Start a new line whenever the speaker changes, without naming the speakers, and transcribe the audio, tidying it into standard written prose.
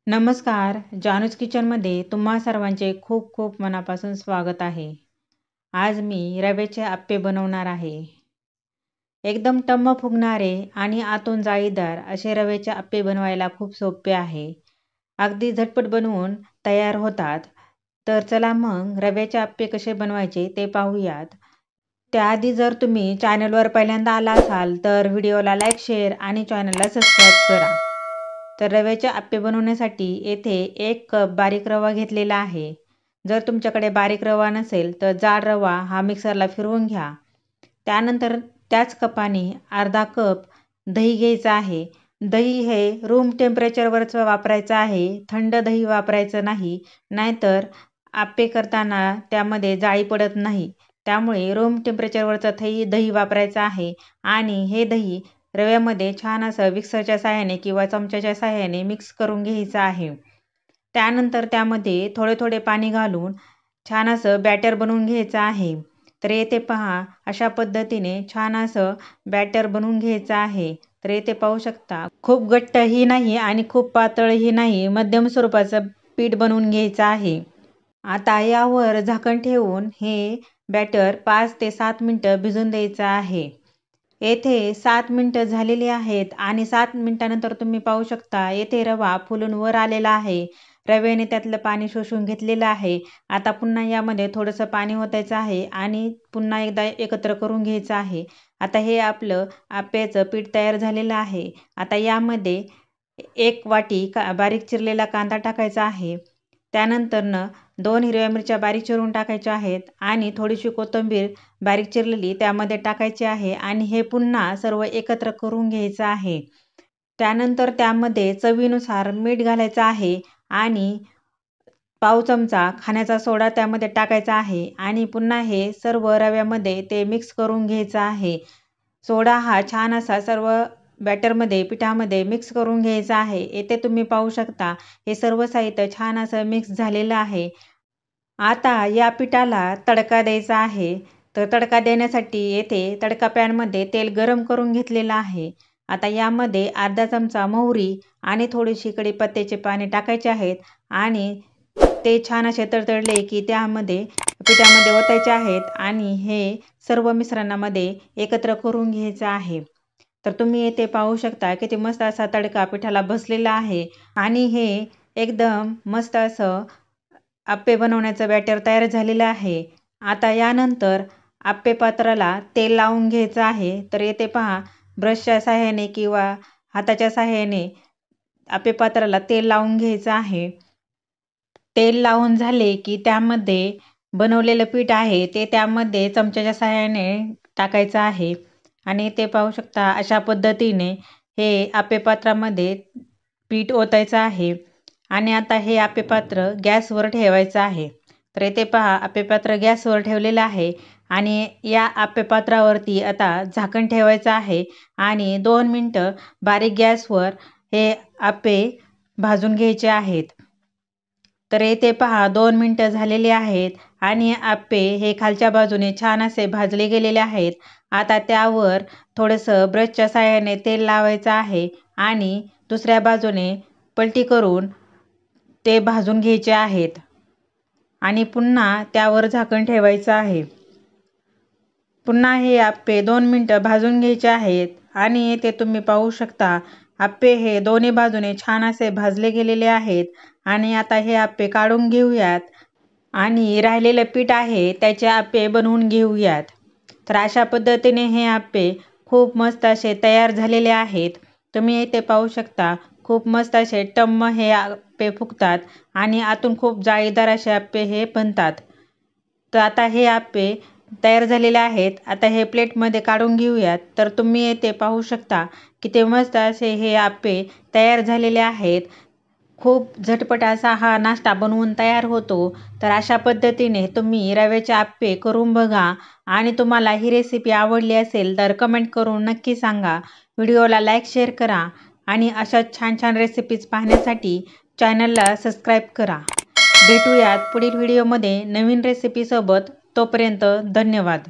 नमस्कार. जानूज किचनमध्ये तुम्हा सर्वांचे खूप खूप मनापासून स्वागत आहे. आज मी रव्याचे आप्पे बनवणार आहे. एकदम टम्म फुगणारे आणि आतून जाळीदार असे रव्याचे आप्पे बनवायला खूप सोपे आहे. अगदी झटपट बनवून तयार होतात. तर चला मग रव्याचे आप्पे कसे बनवायचे ते पाहूयात. त्याआधी जर तुम्ही चॅनलवर पहिल्यांदा आला असाल तर व्हिडिओला लाईक, शेअर आणि चॅनलला सबस्क्राईब करा. तर रव्याचे आप्पे बनवण्यासाठी येथे 1 कप बारीक रवा घेतलेला आहे. जर तुमच्याकडे बारीक रवा नसेल तर जाड रवा हा मिक्सरला फिरवून घ्या. त्यानंतर त्याच कपाने अर्धा कप दही घ्यायचं आहे. दही हे रूम टेम्परेचरवरचं वापरायचं आहे. थंड दही वापरायचं नाही, नाहीतर आप्पे करताना त्यामध्ये जाळी पडत नाही. त्यामुळे रूम टेम्परेचरवरचं दही वापरायचं आहे आणि हे दही रव्यामध्ये छान असं मिक्सरच्या साहाय्याने किंवा चमच्याच्या साहाय्याने मिक्स करून घ्यायचं आहे. त्यानंतर त्यामध्ये थोडे थोडे पाणी घालून छान असं बॅटर बनवून घ्यायचं आहे. तर येथे पहा, अशा पद्धतीने छान असं बॅटर बनवून घ्यायचं आहे. तर येथे पाहू शकता, खूप घट्टही नाही आणि खूप पातळही नाही, मध्यम स्वरूपाचं पीठ बनवून घ्यायचं आहे. आता यावर झाकण ठेवून हे बॅटर 5 ते 7 मिनिटं भिजून द्यायचं आहे. येथे 7 मिनिटं झालेली आहेत आणि 7 मिनिटानंतर तुम्ही पाहू शकता, येथे रवा फुलून वर आलेला आहे. रव्याने त्यातलं पाणी शोषून घेतलेलं आहे. आता पुन्हा यामध्ये थोडंसं पाणी ओतायचं आहे आणि पुन्हा एकदा एकत्र करून घ्यायचं आहे. आता हे आपलं आप्याचं पीठ तयार झालेलं आहे. आता यामध्ये 1 वाटी बारीक चिरलेला कांदा टाकायचा आहे. त्यानंतरनं 2 हिरव्या मिरच्या बारीक चिरून टाकायच्या आहेत आणि थोडीशी कोथिंबीर बारीक चिरलेली त्यामध्ये टाकायची आहे आणि हे पुन्हा सर्व एकत्र करून घ्यायचं आहे. त्यानंतर त्यामध्ये चवीनुसार मीठ घालायचं आहे आणि पाव चमचा खाण्याचा सोडा त्यामध्ये टाकायचा आहे आणि पुन्हा हे सर्व रव्यामध्ये ते मिक्स करून घ्यायचं आहे. सोडा हा छान असा सर्व बॅटरमध्ये, पिठामध्ये मिक्स करून घ्यायचा आहे. येथे तुम्ही पाहू शकता, हे सर्व साहित्य छान असं मिक्स झालेलं आहे. आता या पिठाला तडका द्यायचा आहे. तर तडका देण्यासाठी येथे तडका पॅनमध्ये तेल गरम करून घेतलेलं आहे. आता यामध्ये अर्धा चमचा मोहरी आणि थोडीशी कढीपत्त्याचे पाने टाकायचे आहेत आणि ते छान असे तडतडले की त्यामध्ये पिठामध्ये ओतायचे आहेत आणि हे सर्व मिश्रणामध्ये एकत्र करून घ्यायचं आहे. तर तुम्ही येथे पाहू शकता किती मस्त असा तडका पिठाला बसलेला आहे आणि हे एकदम मस्त असं आप्पे बनवण्याचं बॅटर तयार झालेलं आहे. आता यानंतर आप्पे पात्राला तेल लावून घ्यायचं आहे. तर येथे पहा, ब्रशच्या साहाय्याने किंवा हाताच्या साहाय्याने आप्पे पात्राला तेल लावून घ्यायचं आहे. तेल लावून झाले की त्यामध्ये बनवलेलं पीठ आहे ते त्यामध्ये चमच्याच्या साहाय्याने टाकायचं आहे आणि ते पाहू शकता, अशा पद्धतीने हे आप्पे पात्रामध्ये पीठ ओतायचं आहे आणि आता हे आप्पे पात्र गॅसवर ठेवायचं आहे. तर इथे पहा, आप्पे पात्र गॅसवर ठेवलेलं आहे आणि या आप्पे पात्रावरती आता झाकण ठेवायचं आहे आणि 2 मिनिटं बारीक गॅसवर हे आप्पे भाजून घ्यायचे आहेत. तर येथे पहा, 2 मिनिटं झालेली आहेत आणि आप्पे हे खालच्या बाजूने छान असे भाजले गेलेले आहेत. आता त्यावर थोडंसं ब्रशच्या साहाय्याने तेल लावायचं आहे आणि दुसऱ्या बाजूने पलटी करून ते भाजून घ्यायचे आहेत आणि पुन्हा त्यावर झाकण ठेवायचं आहे. पुन्हा हे आप्पे 2 मिनिटं भाजून घ्यायचे आहेत आणि येथे तुम्ही पाहू शकता, आप्पे हे दोन्ही बाजूने छान असे भाजले गेलेले आहेत आणि आता हे आप्पे काढून घेऊयात आणि राहिलेलं पीठ आहे त्याचे आप्पे बनवून घेऊयात. तर अशा पद्धतीने हे आप्पे खूप मस्त असे तयार झालेले आहेत. तुम्ही इथे पाहू शकता, खूप मस्त असे टम्म हे आप्पे फुगतात आणि आतून खूप जाळीदार असे आप्पे हे बनतात. तर आता हे आप्पे तयार झालेले आहेत. आता हे प्लेटमध्ये काढून घेऊयात. तर तुम्ही येथे पाहू शकता, किती मस्त असे हे आप्पे तयार झालेले आहेत. खूप झटपट असा हा नाश्ता बनवून तयार होतो. तर अशा पद्धतीने तुम्ही रव्याचे आप्पे करून बघा आणि तुम्हाला ही रेसिपी आवडली असेल तर कमेंट करून नक्की सांगा. व्हिडिओला लाईक, शेअर करा आणि अशा छान छान रेसिपीज पाहण्यासाठी चॅनलला सबस्क्राईब करा. भेटूयात पुढील व्हिडिओमध्ये नवीन रेसिपीसोबत. तोपर्यंत धन्यवाद.